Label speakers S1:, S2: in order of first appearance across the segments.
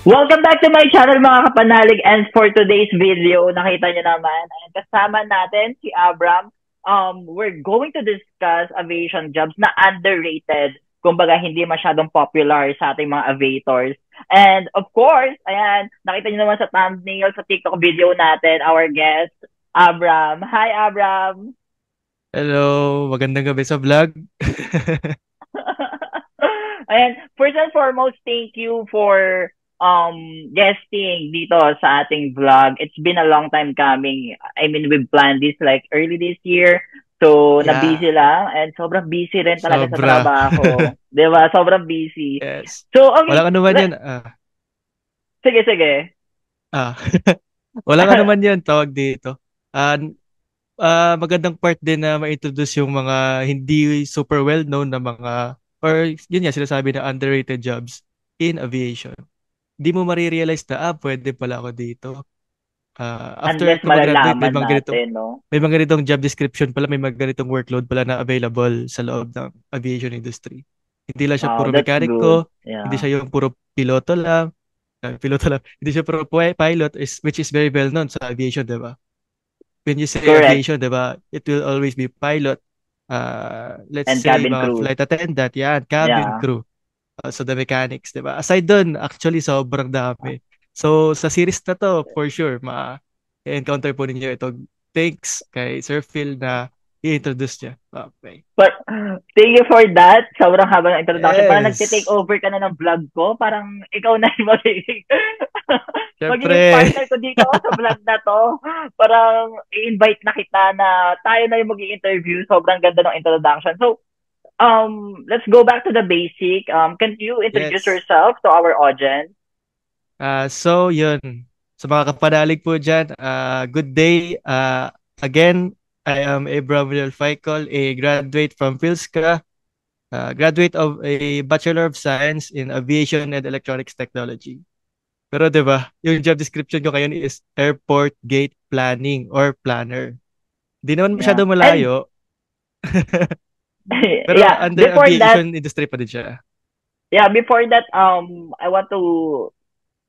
S1: Welcome back to my channel mga kapanalig, and for today's video, nakita nyo naman, and kasama natin si Abram. We're going to discuss aviation jobs na underrated, kumbaga hindi masyadong popular sa ating mga aviators. And of course, ayan, nakita nyo naman sa thumbnail sa TikTok video natin, our guest, Abram. Hi, Abram!
S2: Hello, magandang gabi sa vlog.
S1: And first and foremost, thank you for guesting dito sa ating vlog. It's been a long time coming. I mean, we've planned this like early this year. So,
S2: Yeah,
S1: na-busy lang and sobrang busy rin talaga sa
S2: sobra.
S1: trabaho. 'Di ba? Sobrang busy.
S2: Yes.
S1: So, okay.
S2: Walang ano man yan.
S1: Sige, sige.
S2: Ah. Walang ano man yan, tawag dito. Ah, magandang part din na ma-introduce yung mga hindi super well-known na mga, or yun nga, sinasabi na underrated jobs in aviation. Di mo marirealize na, pwede pala ako dito. After
S1: Unless
S2: ka mag-graduate,
S1: malalaman natin, no?
S2: may mga ganitong job description pala, may mga ganitong workload pala na available sa loob ng aviation industry. Hindi lang siya
S1: Wow,
S2: puro
S1: that's good.
S2: mekaniko, hindi
S1: Yeah.
S2: siya yung puro piloto lang, piloto lang, hindi siya puro pilot, which is very well known sa aviation, di ba? When you say
S1: Correct.
S2: aviation, di ba, it will always be pilot, let's
S1: And
S2: say
S1: cabin
S2: mga
S1: crews.
S2: flight attendant, yan, cabin
S1: Yeah.
S2: crew. So the mechanics, 'di ba? Aside doon, actually sobrang dami. So sa series na to, for sure, encounter po ninyo ito. Thanks kay Sir Phil na i-introduce niya. Okay.
S1: But thank you for that. Sobrang haba ng introduction. Parang nagte-take
S2: Yes.
S1: over ka na ng vlog ko. Parang ikaw na yung magiging, magiging
S2: Siyempre.
S1: partner ko dito sa vlog na to. Parang i-invite na kita na tayo na yung magiging interview. Sobrang ganda ng introduction. So, let's go back to the basic. Can you introduce
S2: Yes.
S1: yourself to our audience?
S2: So yun. Sa mga kapanalig po dyan, good day. Again, I am Abraham Real Faikol, a graduate from PhilSCA, graduate of a Bachelor of Science in Aviation and Electronics Technology. Pero 'di ba, yung job description ko ngayon is airport gate planning or planner. Di naman
S1: Yeah.
S2: masyado
S1: And
S2: malayo, pero
S1: yeah,
S2: under aviation industry pa din siya.
S1: before that, I want to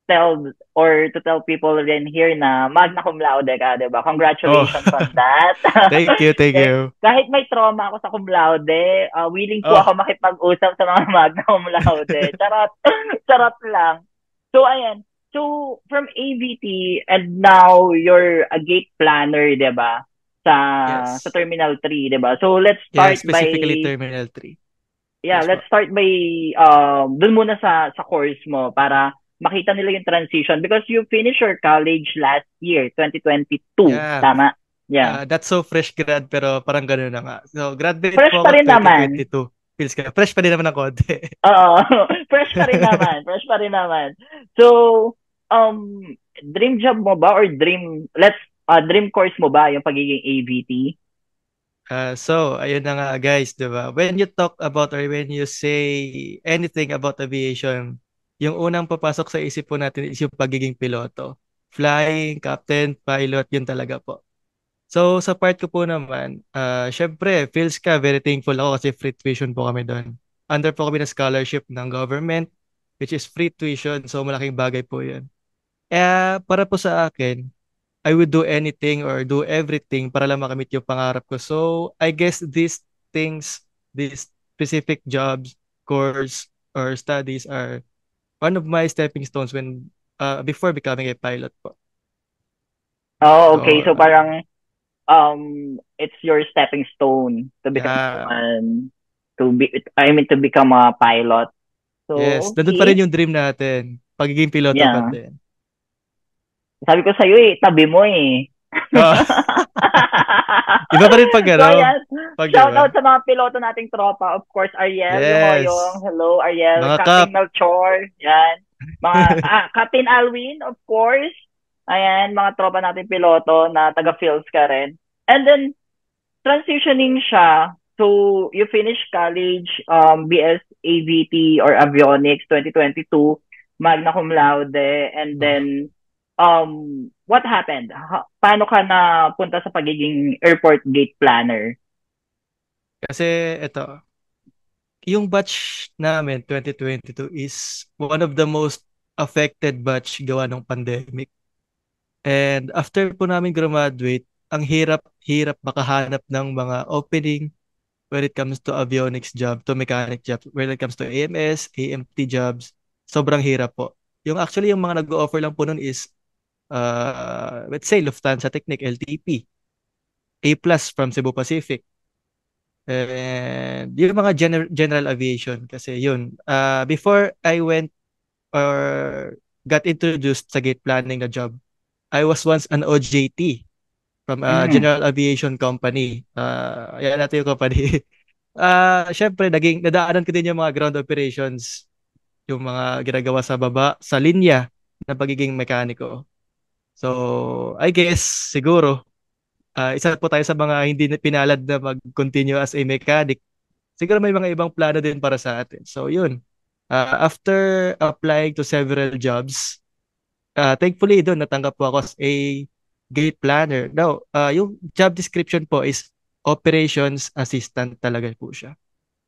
S1: tell people rin here na magna cum laude ka, 'di ba?
S2: Oh,
S1: Congratulations on that.
S2: thank you, thank
S1: Eh,
S2: you.
S1: kahit may trauma ako sa cum laude, willing po
S2: Oh,
S1: ako makipag-usap sa mga magna cum laude. Charot. Charot lang. So ayan. So from AVT and now you're a gate planner, 'di ba? Sa
S2: yes.
S1: Terminal 3, 'di ba? So let's
S2: Yeah,
S1: start by
S2: specifically Terminal 3.
S1: yeah,
S2: Yes
S1: let's
S2: po.
S1: start by dun muna sa course mo para makita nila yung transition because you finished your college last year, 2022,
S2: Yeah,
S1: tama? Yeah.
S2: that's so fresh grad pero parang gano'n na nga. So, graduate
S1: Fresh
S2: po
S1: pa
S2: ako
S1: rin naman.
S2: 2022. Feels ka. Fresh pa din naman ng konti.
S1: Oo. Fresh pa rin naman. Fresh pa rin naman. So, dream job mo ba or dream course mo ba yung pagiging AVT?
S2: So, ayun na nga guys, 'di ba? When you talk about or when you say anything about aviation, yung unang papasok sa isip po natin is yung pagiging piloto. Flying, captain, pilot, yun talaga po. So, sa part ko po naman, syempre, feels ka, very thankful ako kasi free tuition po kami doon. Under po kami ng scholarship ng government, which is free tuition. So, malaking bagay po yun. Para po sa akin, I would do anything or do everything para lang makamit yung pangarap ko. So, I guess these things, these specific jobs, course, or studies are one of my stepping stones when before becoming a pilot po.
S1: Oh, okay.
S2: So,
S1: So parang it's your stepping stone to become
S2: yeah,
S1: one to be I mean to become a pilot.
S2: yes,
S1: So,
S2: nandun pa rin
S1: okay.
S2: yung dream natin. Pagiging piloto pa
S1: Yeah.
S2: din.
S1: Sabi ko sa'yo eh, tabi mo eh.
S2: Ah, iba pa rin pag
S1: So
S2: ano,
S1: ayan,
S2: pag di
S1: shout
S2: ba?
S1: out sa mga piloto nating tropa. Of course, Ariel, yung
S2: Yes.
S1: Hoyong. Hello, Ariel.
S2: Mga
S1: Captain
S2: kap.
S1: Melchor. Yan. Captain Alwin, of course. Ayan, mga tropa nating piloto na taga-Phils ka rin. And then, transitioning siya. So, you finish college, BS AVT or Avionics 2022, magna cum laude, and
S2: Oh,
S1: then, what happened? Paano ka na punta sa pagiging airport gate planner?
S2: kasi ito, yung batch namin 2022 is one of the most affected batch gawa ng pandemic. And after po namin graduate, ang hirap makahanap ng mga opening when it comes to avionics job, to mechanic jobs, when it comes to AMS, AMT jobs, sobrang hirap po. Actually, yung mga nag-offer lang po nun is, let's say, Lufthansa Technic, LTP, A plus from Cebu Pacific, and yung mga general aviation. Kasi yun, before I went or got introduced sa gate planning na job, I was once an OJT from a
S1: Mm.
S2: general aviation company. Yan natin yung company. Syempre, nadaanan ko din yung mga ground operations, yung mga ginagawa sa baba, sa linya na pagiging mekaniko. So, I guess, siguro, isa po tayo sa mga hindi pinalad na mag-continue as a mechanic. Siguro may mga ibang plano din para sa atin. So, yun. After applying to several jobs, thankfully doon natanggap po ako as a gate planner. Now, yung job description po is operations assistant talaga po siya.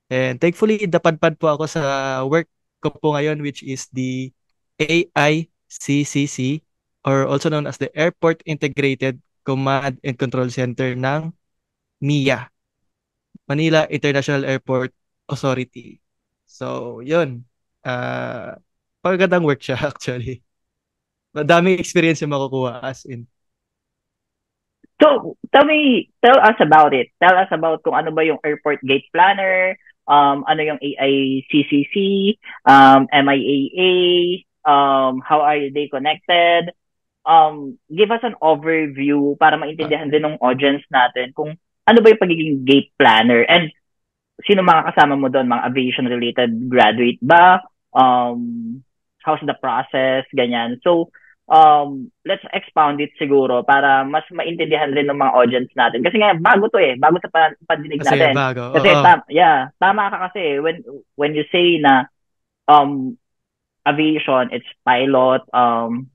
S2: And thankfully, napadpad po ako sa work ko po ngayon, which is the AICCC, or also known as the Airport Integrated Command and Control Center ng MIA, Manila International Airport Authority. So, yun. Pagandang work siya actually. Madaming experience yung makukuha as in.
S1: So, tell us about it. Tell us about kung ano ba yung airport gate planner, ano yung AICCC, MIAA, how are they connected? Give us an overview para maintindihan din ng audience natin kung ano ba yung pagiging gate planner and sino mga kasama mo doon, mga aviation-related graduate ba? How's the process? Ganyan. So, let's expound it siguro para mas maintindihan rin ng mga audience natin. Kasi nga, bago to eh. Bago sa pandinig
S2: Kasi
S1: natin.
S2: bago.
S1: Kasi, tama ka kasi. When you say na aviation, it's pilot,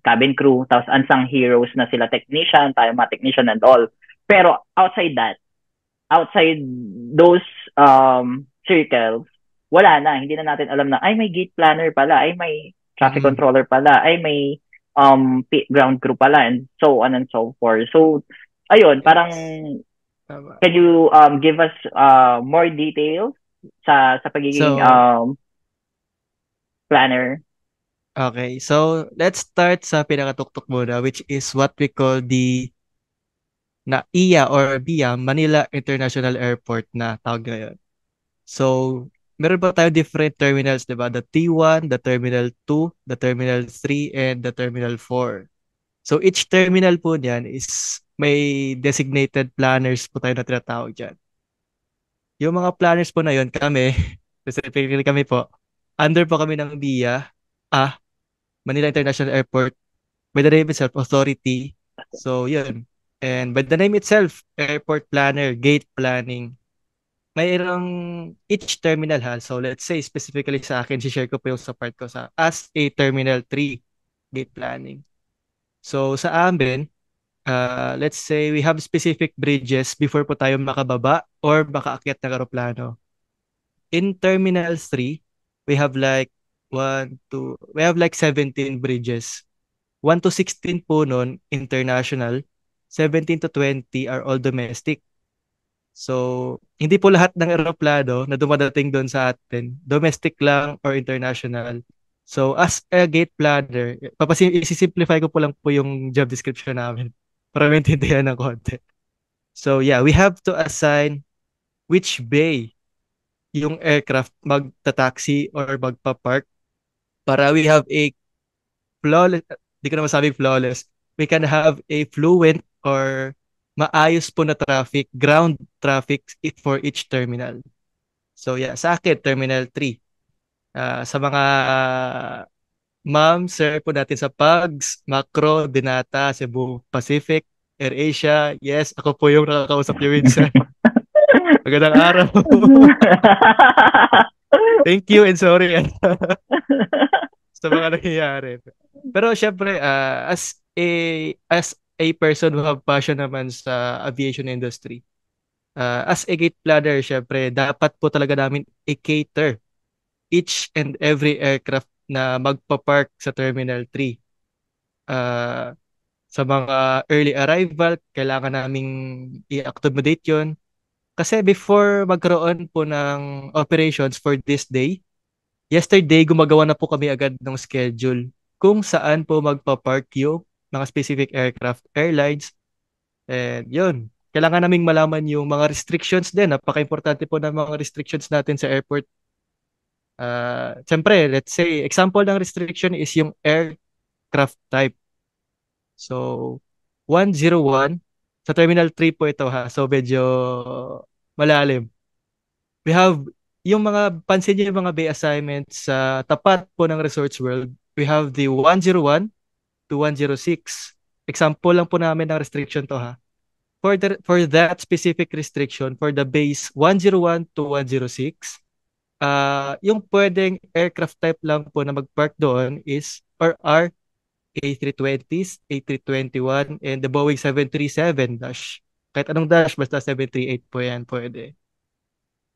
S1: cabin crew, tapos unsung heroes na sila technician, tayo mga technician and all. Pero outside those circles, wala na. Hindi na natin alam na, ay, may gate planner pala, ay, may traffic controller pala, ay, may ground crew pala, and so on and so forth. So, ayun, parang, can you give us more details sa pagiging planner?
S2: Okay, so let's start sa pinakatuktok muna, which is what we call the NAIA or BIA, Manila International Airport na tawag ngayon. So, meron pa tayo different terminals, di ba? The T1, the Terminal 2, the Terminal 3, and the Terminal 4. So, each terminal po niyan is may designated planners po tayo na tinatawag dyan. Yung mga planners po na yun, kami, specifically kami po, under po kami ng BIA, Manila International Airport, by the name itself, authority. So, yun. And by the name itself, airport planner, gate planning, mayroong each terminal ha. So, let's say specifically sa akin, share ko po yung sa part ko as a Terminal 3 gate planning. So, sa amin, let's say we have specific bridges before po tayo makababa or makaakyat ng aeroplano. In Terminal 3, we have like 17 bridges. 1 to 16 po nun, international. 17 to 20 are all domestic. So, hindi po lahat ng eroplano na dumadating doon sa atin, domestic lang or international. So, as a gate planner, isi-simplify ko po lang po yung job description namin para maintindihan ng konti. So, yeah, we have to assign which bay yung aircraft magta-taxi or magpa-park para we have a flawless, di ko na masabing flawless, we can have a fluent or maayos po na traffic, ground traffic for each terminal. So yeah, sa akin, Terminal 3. Sa mga ma'am, sir po natin sa PAGS, Macro, Dinata, Cebu Pacific, AirAsia, yes, ako po yung nakakausap niyo minsan. Magandang araw. Thank you and sorry sa mga nangyayari. Pero syempre, as a person who have passion naman sa aviation industry, as a gate planner, syempre, dapat po talaga namin i-cater each and every aircraft na magpa-park sa Terminal 3. Sa mga early arrival, kailangan naming i-accommodate yun. Kasi before magkaroon po ng operations for this day, yesterday gumagawa na po kami agad ng schedule kung saan po magpa-park yung mga specific airlines. And yun, kailangan naming malaman yung mga restrictions din. Napaka-importante po ng mga restrictions natin sa airport. Siyempre, let's say, example ng restriction is yung aircraft type. So, 101, sa Terminal 3 po ito ha. So, medyo malalim. We have, yung mga, pansin niyo yung mga bay assignments sa tapat po ng Resorts World. We have the 101 to 106. Example lang po namin ng restriction to ha. For that specific restriction, for the base 101 to 106, yung pwedeng aircraft type lang po na mag-park doon is or are A320s, A321, and the Boeing 737 dash. Kahit anong dash, basta 738 po yan, pwede.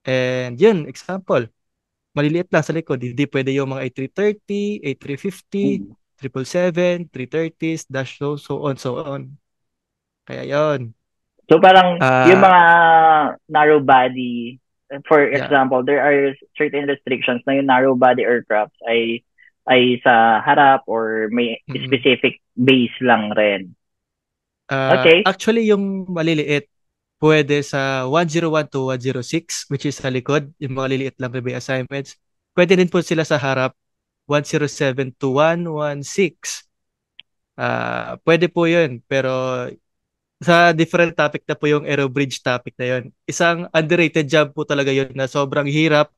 S2: And yun, example, maliliit lang sa likod. Hindi pwede yung mga A330, A350, 777, 330s, dash so on, so on. Kaya yun.
S1: So parang yung mga narrow body, for example, there are certain restrictions na yung narrow body aircraft ay sa harap or may specific base lang rin. Okay.
S2: Actually, yung maliliit, pwede sa 101 to 106, which is sa likod, yung mga liliit lang na bay assignments. Pwede din po sila sa harap, 107 to 116. Pwede po yun, pero sa different topic na po yung aerobridge topic na yun. Isang underrated job po talaga yun na sobrang hirap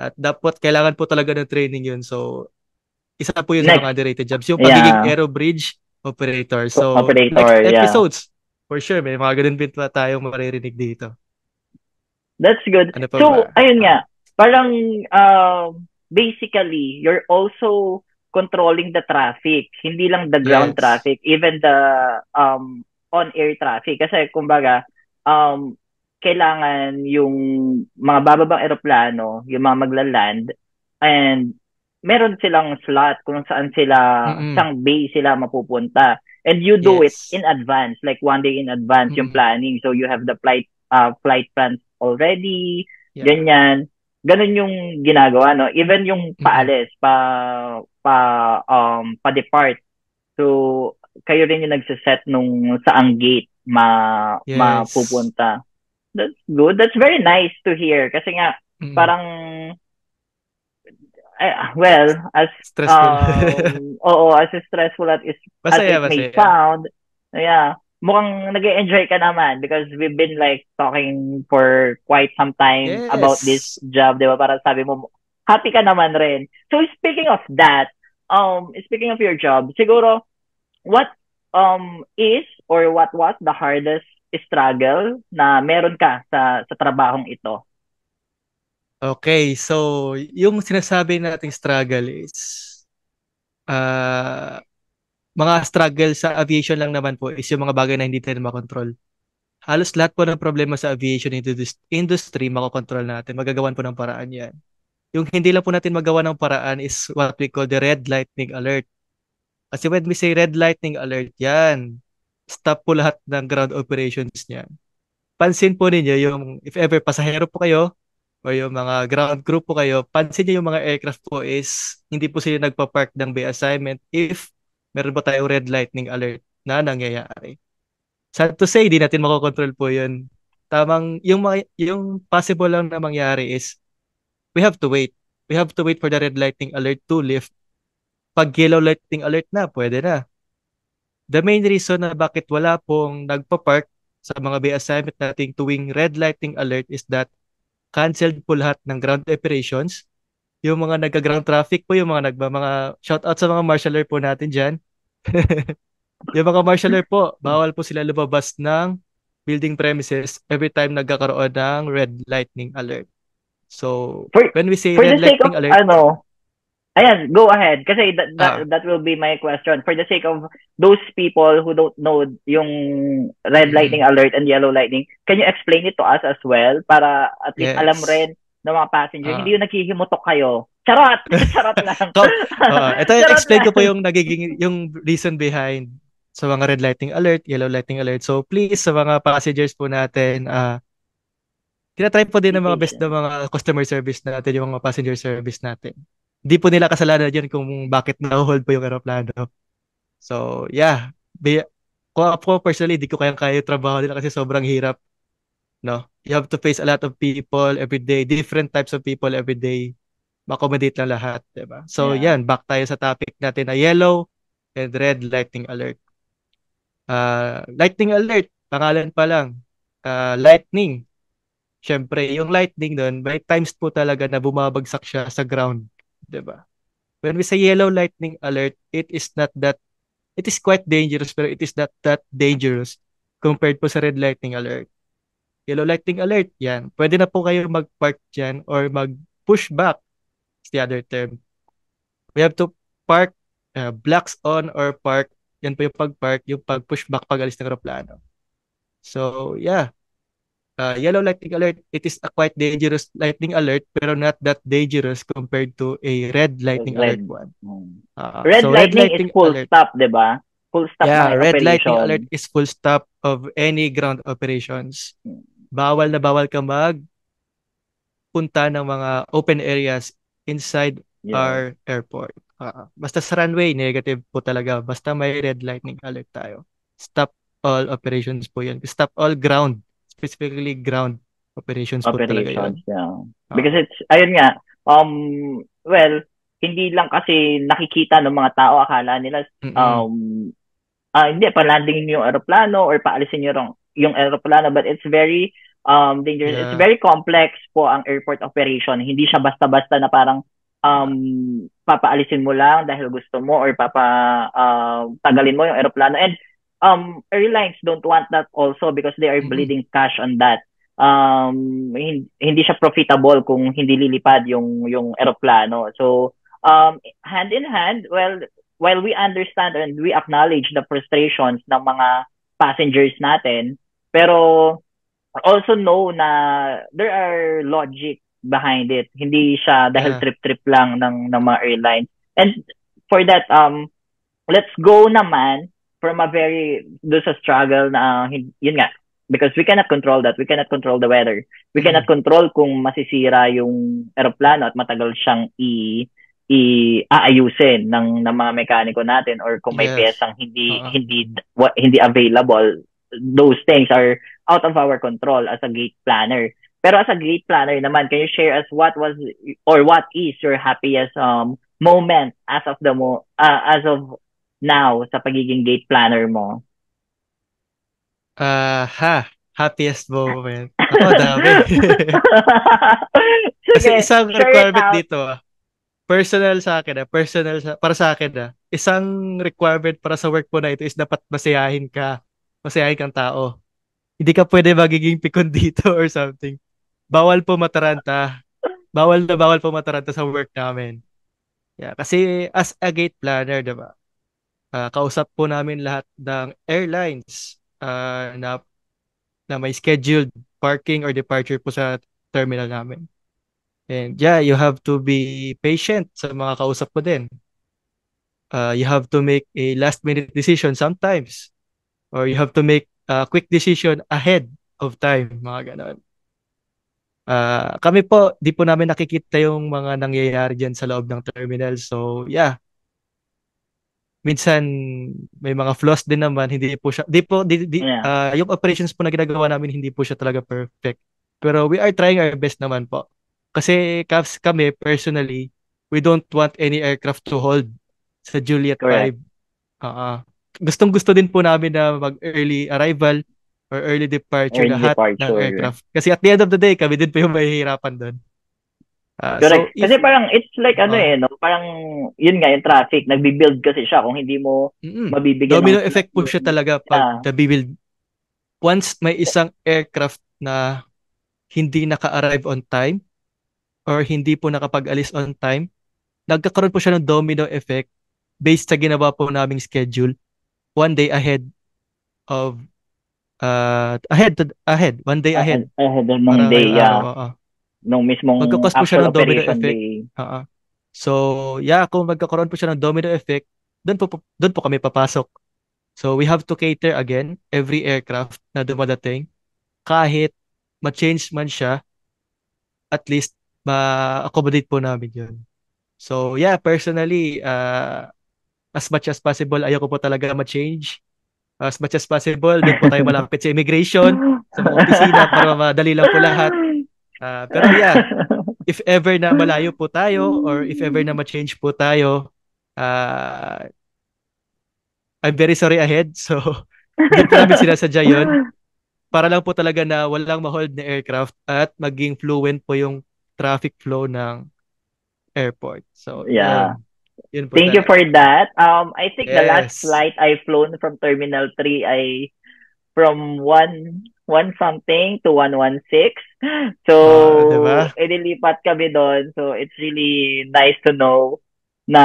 S2: at dapat kailangan po talaga ng training yun. So, isa po yun sa mga underrated jobs. Yung pagiging aerobridge operator. So, next episodes, for sure, may mga ganun din pa tayong maririnig dito.
S1: That's good.
S2: Ano
S1: so, ayun nga. Parang, basically, you're also controlling the traffic. Hindi lang the ground traffic, even the on-air traffic. Kasi, kumbaga, kailangan yung mga bababang eroplano, yung mga maglaland, and meron silang slot kung saan sila, sang bay sila mapupunta. And you do it in advance, like 1 day in advance, yung planning. So, you have the flight plans already, ganyan. Ganun yung ginagawa, no? Even yung paalis, pa-depart. So, kayo rin yung nagsiset nung saang gate mapupunta. That's good. That's very nice to hear. Kasi nga, parang, well, as
S2: stressful.
S1: As stressful as it may sound, mukhang nag-enjoy ka naman because we've been like talking for quite some time about this job, di ba? Para sabi mo, happy ka naman rin. So, speaking of that, speaking of your job, siguro, what is or what was the hardest struggle na meron ka sa trabahong ito?
S2: Okay, so yung sinasabi nating struggle is mga struggle sa aviation lang naman po is yung mga bagay na hindi tayo makontrol. Halos lahat po ng problema sa aviation industry makokontrol natin. Magagawan po ng paraan yan. Yung hindi lang po natin magawa ng paraan is what we call the red lightning alert. Kasi when we say red lightning alert, yan, stop po lahat ng ground operations niyan. Pansin po ninyo yung if ever pasahero po kayo o yung mga ground crew po kayo, pansin niyo yung mga aircraft po is hindi po sila nagpa-park ng bay assignment if meron po tayong red lightning alert na nangyayari. Sad to say, di natin makokontrol po yun. Tamang, yung possible lang na mangyari is we have to wait. We have to wait for the red lightning alert to lift. Pag yellow lightning alert na, pwede na. The main reason na bakit wala pong nagpa-park sa mga bay assignment nating tuwing red lightning alert is that canceled po lahat ng ground operations. Yung mga nagka-ground traffic po, yung mga shout out sa mga marshaller po natin dyan. Yung mga marshaller po, bawal po sila lumabas ng building premises every time nagkakaroon ng red lightning alert. So, when we say red lightning alert...
S1: Ayan, go ahead. Kasi that will be my question. For the sake of those people who don't know yung red lightning alert and yellow lightning, can you explain it to us as well? Para at least alam rin ng mga passenger,
S2: Ah.
S1: hindi yung naghihimutok kayo. Charot! Charot lang.
S2: Ito,
S1: Charot
S2: explain ko
S1: lang.
S2: po yung yung reason behind sa mga red lighting alert, yellow lighting alert. So please sa mga passengers po natin, tinatry po din
S1: Be
S2: ng mga best na
S1: patient.
S2: mga customer service natin, yung mga passenger service natin. Hindi po nila kasalanan yan kung bakit na-hold po yung aeroplano. So, yeah. Kung ako personally, di ko kaya yung trabaho nila kasi sobrang hirap, no? You have to face a lot of people every day, different types of people every day. Ma-accommodate lang lahat, di ba? So,
S1: Yeah.
S2: yan. Back tayo sa topic natin na yellow and red lightning alert. Lightning alert, pangalan pa lang. Lightning. Siyempre, yung lightning doon, by times po talaga na bumabagsak siya sa ground, 'di ba? When we say yellow lightning alert, it is quite dangerous pero it is not that dangerous compared po sa red lightning alert. Yellow lightning alert, yan. Pwede na po kayo mag-park diyan or mag-push back is the other term. We have to park blocks on or park. Yan po yung pag-park, yung pag-push back pag-alis ng aeroplano. So, yeah. Yellow lightning alert, it is a quite dangerous lightning alert pero not that dangerous compared to a red lightning alert
S1: Red.
S2: one.
S1: Mm.
S2: Uh,
S1: Red
S2: so red
S1: lightning is
S2: lightning
S1: full
S2: alert,
S1: stop, 'di ba? Full stop ng
S2: yeah, red lightning alert
S1: operation.
S2: is full stop of any ground operations.
S1: Mm.
S2: Bawal na bawal ka magpunta ng mga open areas inside
S1: Yes.
S2: our airport. Basta sa runway, negative po talaga. Basta may red lightning alert tayo. Stop all operations po yun. Stop all ground, specifically ground operations po talaga
S1: Operations,
S2: yun.
S1: yeah. Because
S2: Ah,
S1: it's, ayun nga, well, hindi lang kasi nakikita ng mga tao, akala nila,
S2: mm-mm.
S1: hindi, palandingin niyo yung aeroplano or paalisin niyo yung aeroplano, but it's very dangerous. It's
S2: Yeah.
S1: very complex po ang airport operation. Hindi siya basta-basta na parang
S2: Ah,
S1: papaalisin mo lang dahil gusto mo or tagalin mo yung aeroplano. And airlines don't want that also because they are
S2: mm-mm.
S1: bleeding cash on that. Hindi siya profitable kung hindi lilipad yung eroplano. So hand in hand, well, while we understand and we acknowledge the frustrations ng mga passengers natin, pero also know na there are logic behind it. Hindi siya dahil
S2: Yeah.
S1: trip-trip lang ng mga airlines. And for that, let's go naman from a very, do sa struggle na, yun nga, because we cannot control that. We cannot control the weather. We cannot
S2: Mm-mm.
S1: control kung masisira yung eroplano at matagal siyang aayusin ng mga mekaniko natin or kung may
S2: Yes.
S1: piyesang
S2: Uh,
S1: hindi available. Those things are out of our control as a gate planner. Pero as a gate planner naman, can you share us what was or what is your happiest moment as of now sa pagiging gate planner mo?
S2: happiest moment. Ako, dami. Kasi
S1: Sige,
S2: isang
S1: share it
S2: requirement
S1: out.
S2: dito, personal sa akin, para sa akin, isang requirement para sa work mo na ito is dapat masayahin kang tao. Hindi ka pwede magiging pikon dito or something. Bawal po mataranta. Bawal po mataranta sa work namin. Yeah, kasi as a gate planner, 'di ba? Kausap po namin lahat ng airlines na may scheduled parking or departure po sa terminal namin. And yeah, you have to be patient sa mga kausap mo din. You have to make a last minute decision sometimes or you have to make a quick decision ahead of time, mga ganon. Kami po, di po namin nakikita yung mga nangyayari dyan sa loob ng terminal. So, yeah, minsan may mga flaws din naman, hindi po siya,
S1: Yeah,
S2: yung operations po na ginagawa namin, hindi po siya talaga perfect. Pero we are trying our best naman po. Kasi kami, personally, we don't want any aircraft to hold sa Juliet
S1: correct.
S2: 5. Gustong-gusto din po namin na mag-early arrival or early departure
S1: Early
S2: lahat ng
S1: departure.
S2: aircraft. Kasi at the end of the day, kami din po yung mahihirapan doon.
S1: Correct.
S2: So if
S1: Kasi parang it's like ano
S2: uh,
S1: no, parang yun nga yung traffic, nagbi-build kasi siya kung hindi mo mabibigyan ng
S2: domino
S1: slot
S2: effect po siya talaga pag
S1: yeah,
S2: nabibuild. Once may isang aircraft na hindi naka-arrive on time or hindi po nakapag-alis on time, nagkakaroon po siya ng domino effect based sa ginawa po naming schedule one day ahead of one day ahead
S1: ahead ng
S2: parang
S1: day,
S2: ngayong araw.
S1: yeah. nung mismong
S2: Magkakos po siya
S1: actual
S2: ng domino
S1: operation
S2: effect.
S1: day.
S2: Oo. So, yeah, kung magkakaroon po siya ng domino effect, doon po kami papasok. So, we have to cater again every aircraft na dumadating. Kahit ma-change man siya, at least ma-accommodate po namin yun. So, yeah, personally, as much as possible, ayoko po talaga ma-change. As much as possible, doon po tayo malapit sa immigration, sa mga opisina para madali lang po lahat. Pero yeah, if ever na malayo po tayo or if ever na ma-change po tayo, uh, I'm very sorry ahead. So, hindi po namin sinasadya yun. Para lang po talaga na walang ma-hold na aircraft at maging fluent po yung traffic flow ng airport. So,
S1: Yeah.
S2: yun. Yun po
S1: Thank you for
S2: talaga.
S1: that. I think the last
S2: Yes.
S1: flight I flown from Terminal 3 ay from one something to 116.
S2: Di ba?
S1: So, inilipat kami doon. So, it's really nice to know na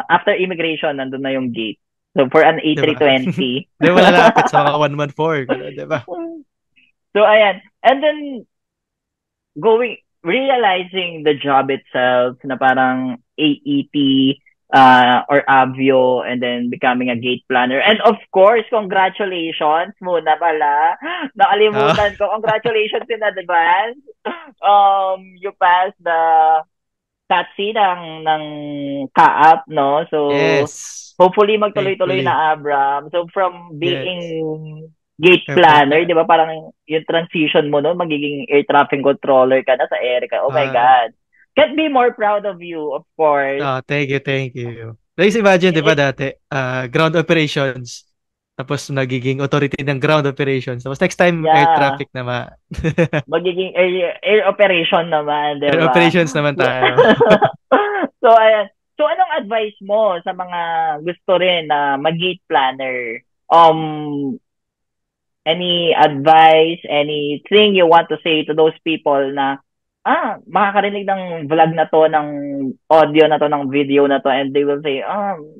S1: after immigration, nandun na yung gate. So, for an
S2: Di ba?
S1: A320.
S2: Di ba lalapit sa mga 114? Ganun, di ba?
S1: So, ayan. And then, realizing the job itself na parang AET or Avio and then becoming a gate planner. And of course, congratulations muna pala.
S2: Ah,
S1: Nakalimutan ko. Congratulations in advance. You passed the TATSI ng CAAP, no? So,
S2: yes.
S1: hopefully magtuloy-tuloy
S2: Thankfully.
S1: na Abram. So, from
S2: Yes.
S1: being gate
S2: Airport
S1: planner, di
S2: plan.
S1: ba? Parang yung transition mo no, magiging air traffic controller ka na sa Erica. Oh my
S2: Ah,
S1: God. Can't be more proud of you, of course.
S2: thank you, thank you. Please imagine, di ba
S1: It,
S2: dati, ground operations, tapos nagiging authority ng ground operations. Tapos next time, air
S1: yeah,
S2: traffic naman.
S1: magiging air operation naman, di
S2: Air
S1: ba?
S2: operations naman
S1: So,
S2: tayo.
S1: so, ayan. So, anong advice mo sa mga gusto rin na mag-gate planner? Any advice, anything you want to say to those people na, makakarinig ng vlog na to, ng audio na to, ng video na to, and they will say,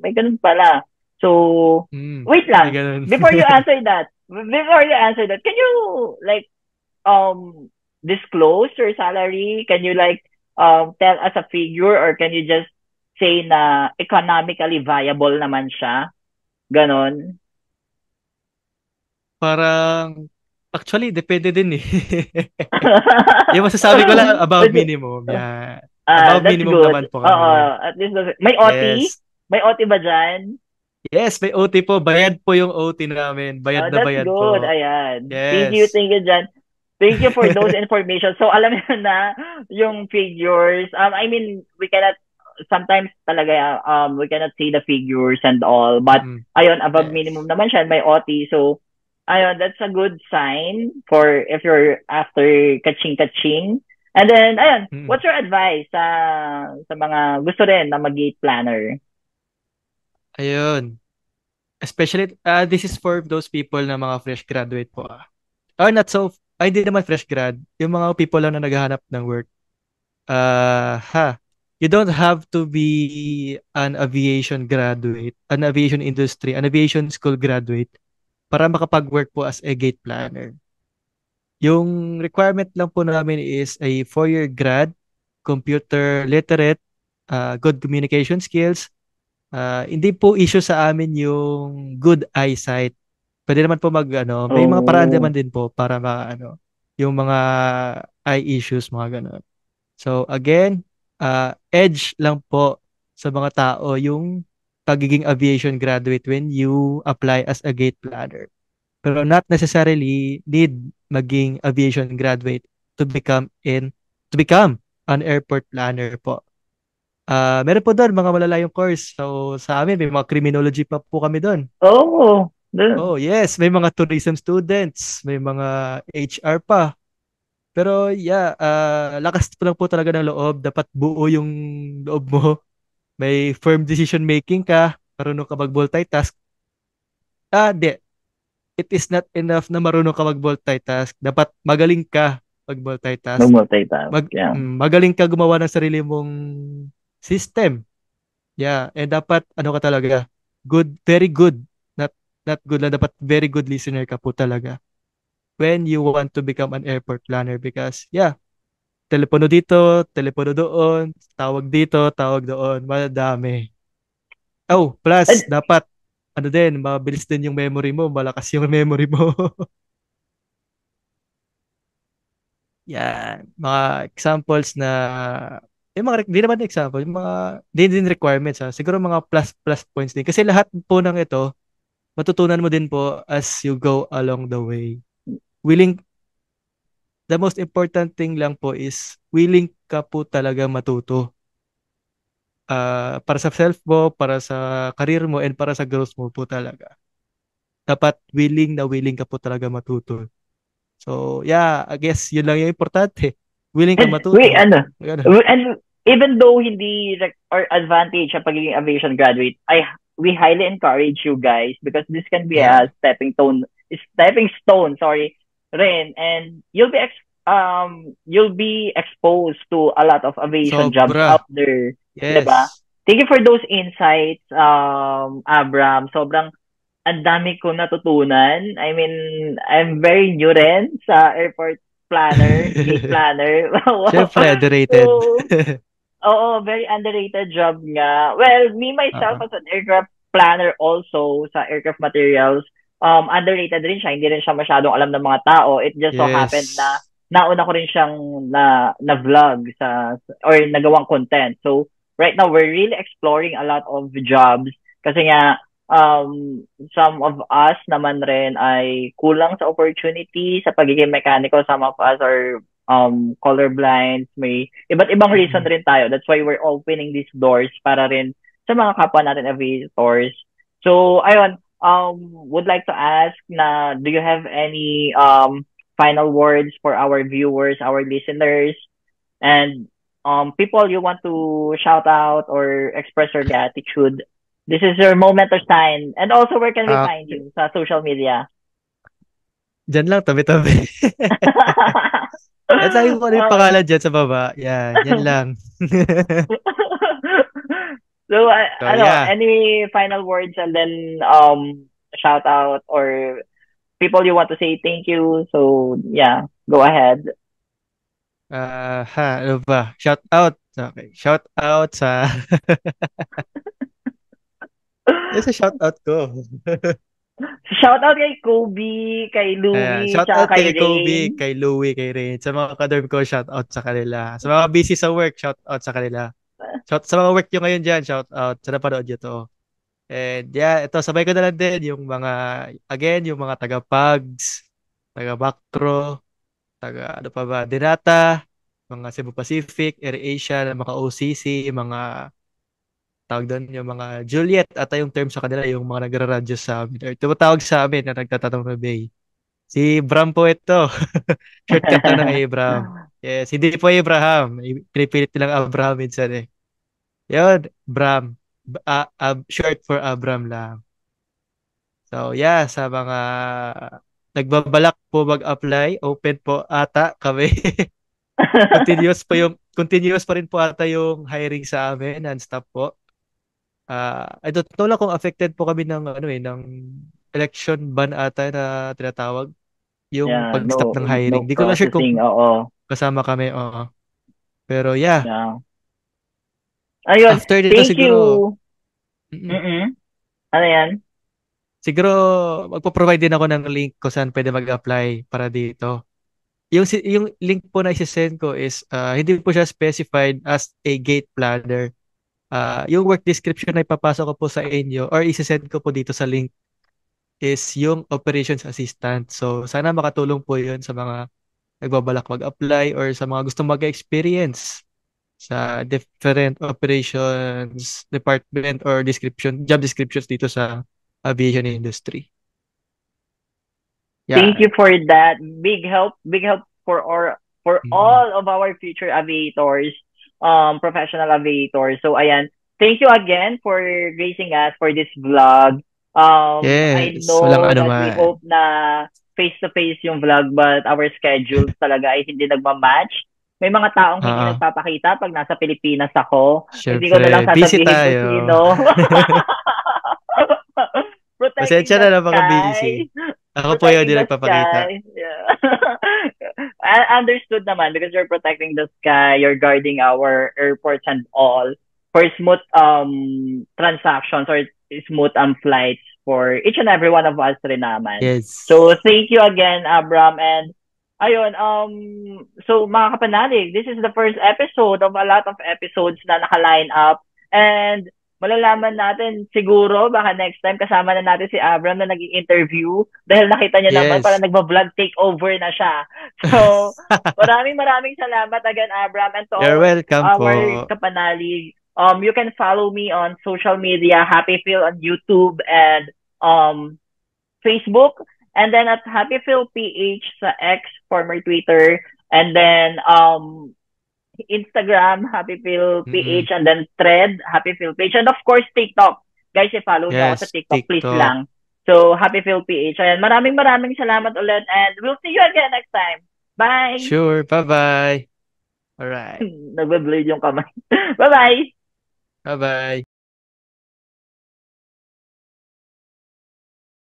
S1: may ganun pala. So, wait
S2: May
S1: lang.
S2: ganun.
S1: Before you answer that, can you, like, disclose your salary? Can you, like, tell us a figure, or can you just say na economically viable naman siya? Ganon.
S2: Parang, actually, depende din eh. Yung masasabi ko lang, above minimum. Yeah. Above
S1: That's
S2: minimum
S1: good.
S2: naman po
S1: Oo,
S2: kami.
S1: at least may OT?
S2: Yes.
S1: May OT ba dyan?
S2: Yes, may OT po. Bayad po yung OT namin. Bayad na
S1: That's
S2: bayad
S1: good.
S2: po.
S1: Ayan.
S2: Yes.
S1: Thank you dyan. Thank you for those information. So, alam mo na yung figures. I mean, we cannot, sometimes talaga, we cannot see the figures and all. But,
S2: Mm.
S1: ayun, above
S2: Yes.
S1: minimum naman siya. May OT. So, ayun, that's a good sign for if you're after kaching-kaching. And then, ayun,
S2: Mm.
S1: what's your advice sa mga gusto rin na mag-gate planner?
S2: Ayun. Especially, this is for those people na mga fresh graduate po. Or not so, ay hindi naman fresh grad. Yung mga people lang na naghahanap ng work. You don't have to be an aviation graduate, an aviation industry, an aviation school graduate para makapag-work po as a gate planner. Yung requirement lang po namin is a 4-year grad, computer literate, good communication skills. Hindi po issue sa amin yung good eyesight. Pwede naman po may mga paraan naman
S1: Oh,
S2: din po para yung mga eye issues, mga gano'n. So again, edge lang po sa mga tao yung pagiging aviation graduate when you apply as a gate planner. Pero not necessarily need maging aviation graduate to become an airport planner po. Meron po doon mga malalayong course. So sa amin may mga criminology pa po kami doon.
S1: oh,
S2: Oh, yes, may mga tourism students, may mga HR pa. Pero yeah, lakas po lang po talaga ng loob. Dapat buo yung loob mo. May firm decision making ka. Marunong ka mag-multitask. Di. It is not enough na marunong ka mag-multitask. Dapat magaling ka mag-multitask.
S1: multitask. Yeah.
S2: Magaling ka gumawa ng sarili mong system. Yeah, and dapat ka talaga. Good, very good. Not good lang. Dapat very good listener ka po talaga when you want to become an airport planner because yeah, telepono dito, telepono doon, tawag dito, tawag doon, madami. Oh, plus,
S1: And,
S2: dapat, ano din, mabilis din yung memory mo, malakas yung memory mo. Yan, mga examples na, yung mga, di naman example, yung mga, di din requirements ha, siguro mga plus points din. Kasi lahat po ng ito, matutunan mo din po as you go along the way. Willing, the most important thing lang po is, willing ka po talaga matuto. Para sa self mo, para sa career mo, and para sa growth mo po talaga. Dapat willing na willing ka po talaga matuto. So, yeah, I guess yun lang yung importante. Willing ka
S1: and wait,
S2: matuto.
S1: ano,
S2: Ganun.
S1: and even though hindi or advantage sa pagiging aviation graduate, we highly encourage you guys because this can be
S2: Yeah.
S1: a stepping stone, sorry, rin, and you'll be exposed to a lot of aviation jobs
S2: Sobra.
S1: out there, 'di ba?
S2: Yes.
S1: Thank you for those insights, Abram. Sobrang ang dami ko natutunan. I mean, I'm very new rin sa airport planner, gate planner. Wow.
S2: Siyempre,
S1: So,
S2: underrated.
S1: oo, very underrated job nga. Well, me myself
S2: Oo.
S1: as an aircraft planner also sa aircraft materials, underrated rin siya. Hindi rin siya masyadong alam ng mga tao. It just so happened na
S2: Yes.
S1: nauna ko rin siyang na vlog or nagawang content. So, right now we're really exploring a lot of jobs kasi nga some of us naman rin ay kulang sa opportunity sa pagiging mechanical. Some of us are colorblind, may iba't ibang reason
S2: Mm-mm.
S1: rin tayo. That's why we're opening these doors para rin sa mga kapwa natin aviators. So, ayun, would like to ask na do you have any final words for our viewers, our listeners, and people you want to shout out or express your gratitude? This is your moment or sign. And also, where can we
S2: Ah,
S1: find you sa social media?
S2: Diyan lang, tabi-tabi. At lagi ko ano yung
S1: Okay.
S2: pangalan dyan sa baba. Yan lang.
S1: So,
S2: So, yeah.
S1: any final words and then shout out or people you want to say thank you. So, yeah, go ahead.
S2: Ano ba? Shout out. Okay. Shout out sa sa shout out ko.
S1: Shout out kay Kobe, kay
S2: Ayan,
S1: Louie,
S2: shout
S1: tsaka
S2: out
S1: kay
S2: kay Kobe,
S1: Rain.
S2: kay Louie, kay Rain. Sa mga kadorm ko, shout out sa kanila. Sa mga busy sa work, shout out sa kanila. Sa mga work nyo ngayon dyan, shout out. Sa napanood nyo to. And yeah, ito, sabay ko na lang din yung mga, again, yung mga taga-Pugs, taga-Bactro, ano pa ba, Denata, mga Cebu Pacific, AirAsia, mga OCC, mga tawag doon, yung mga Juliet, at yung term sa kanila, yung mga nagra-radyo sa amin, or tumatawag sa amin na nagtatanong na Bay. Si Bram po ito. Shortcut lang ng Abraham. Yes, hindi po Abraham. Pinipilit nilang Abraham minsan eh. Yun, Bram. Short for Abram lang. So, yeah, sa mga nagbabalak po mag-apply, open po ata kami. Continuous pa rin po ata yung hiring sa amin, non-stop po. I don't know lang kung affected po kami ng ng election ban ata na tinatawag, yung
S1: Yeah,
S2: pag-stop ng hiring.
S1: no
S2: Di ko na sure kung
S1: processing. Oo.
S2: kasama kami, oo. Pero yeah,
S1: Yeah. Ayun,
S2: after nito
S1: thank
S2: siguro,
S1: you.
S2: mm,
S1: Mm-mm. Ano yan?
S2: siguro magpo-provide din ako ng link kung saan pwede mag-apply para dito. Yung link po na isi-send ko is hindi po siya specified as a gate planner. Yung work description na ipapasok ko po sa inyo or isi-send ko po dito sa link is yung operations assistant. So sana makatulong po 'yun sa mga nagbabalak mag-apply or sa mga gustong mag-experience sa different operations department or job descriptions dito sa aviation industry.
S1: Thank
S2: Yeah.
S1: you for that. Big help for
S2: Mm.
S1: all of our future aviators, professional aviators. So ayan, thank you again for gracing us for this vlog. I
S2: Yes, walang
S1: know
S2: ano
S1: that we
S2: man.
S1: hope na face to face yung vlog but our schedules talaga ay hindi nagma-match. May mga taong hindi
S2: Ah,
S1: nagpapakita pag nasa Pilipinas ako. Hindi ko na lang
S2: syempre, busy
S1: sasabihin kung
S2: tayo.
S1: sino. Protecting
S2: Pasensya
S1: the
S2: na lang mga busy.
S1: sky.
S2: Ako po yun,
S1: Protecting
S2: di
S1: the
S2: nagpapakita.
S1: sky. Yeah. understood naman because you're protecting the sky, you're guarding our airports and all for smooth transactions or smooth flights for each and every one of us rin naman.
S2: Yes.
S1: So thank you again, Abram, and ayun, so mga kapanalig, this is the first episode of a lot of episodes na naka-line up. And malalaman natin siguro, baka next time kasama na natin si Abram na nag-interview dahil nakita niya naman
S2: Yes.
S1: parang nagba-vlog takeover na siya. So, maraming salamat again, Abram, and to
S2: You're
S1: all
S2: welcome po.
S1: our kapanalig. You can follow me on social media, Happy Phil on YouTube and Facebook. And then at Happy Phil PH sa X, former Twitter. And then Instagram, Happy Phil PH. And then Thread, Happy Phil PH. And of course, TikTok. Guys, i-follow niyo ako sa TikTok, please lang. So, Happy Phil PH. Ayan, maraming salamat ulit. And we'll see you again next time. Bye!
S2: Sure, bye-bye. Alright.
S1: Nagbe-blade yung kamay. Bye-bye!
S2: Bye-bye.